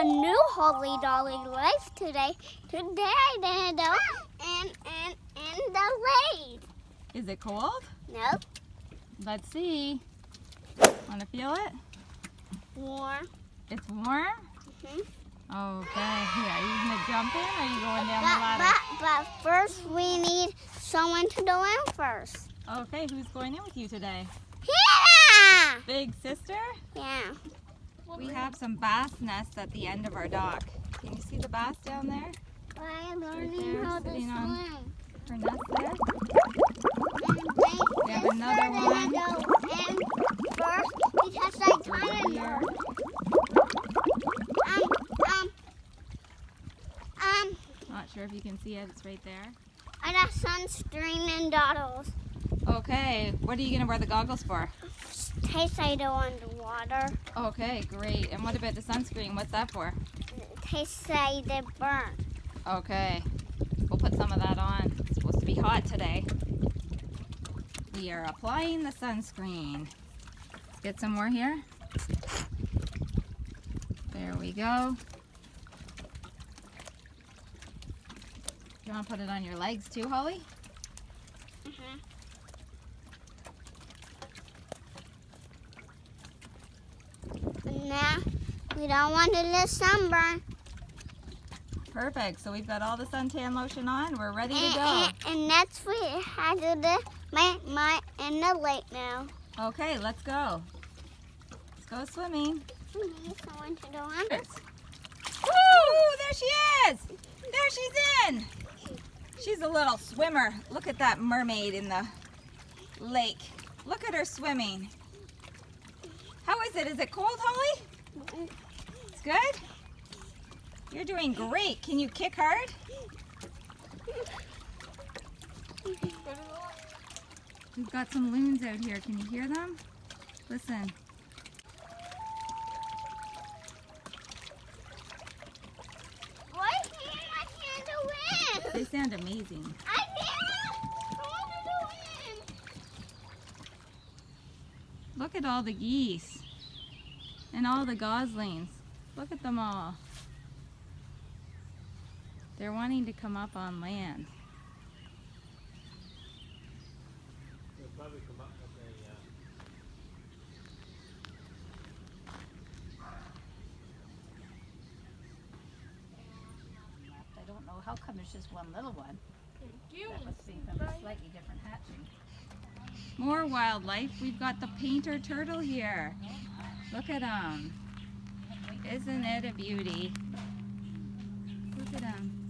a new Holy Dolly life today. Today I didn't go in the lake. Is it cold? Nope. Let's see. Want to feel it? Warm. It's warm? Mhm. Okay. Here, are you going to jump in or are you going down the ladder? But first we need someone to go in first. Okay, who's going in with you today? Yeah! Big sister? Yeah. We have some bass nests at the end of our dock. Can you see the bass down there? I'm learning there, how to sitting on- swim. Her nest there? We have another one. Go in first because I kind of know. Not sure if you can see it. It's right there. I got sunscreen and goggles. Okay, what are you going to wear the goggles for? In case I go underwater. Okay, great. And what about the sunscreen? What's that for? In case I get burnt. Okay, we'll put some of that on. It's supposed to be hot today. We are applying the sunscreen. Let's get some more here. There we go. You want to put it on your legs too, Holly? Now, we don't want to get sunburn. Perfect. So we've got all the suntan lotion on. We're ready to go. And that's what I do my in the lake now. Okay, let's go. Let's go swimming. We need someone to go under. Woo! There she is! There she's in! She's a little swimmer. Look at that mermaid in the lake. Look at her swimming. How is it? Is it cold, Holly? It's good? You're doing great. Can you kick hard? We've got some loons out here. Can you hear them? Listen. Why can't I can't go in? They sound amazing. I can't. I want to go in. Look at all the geese and all the goslings. Look at them all. They're wanting to come up on land. They'll probably come up with I don't know how come it's just one little one. That must be from a slightly different hatching. More wildlife. We've got the painter turtle here. Look at him. Isn't it a beauty? Look at him.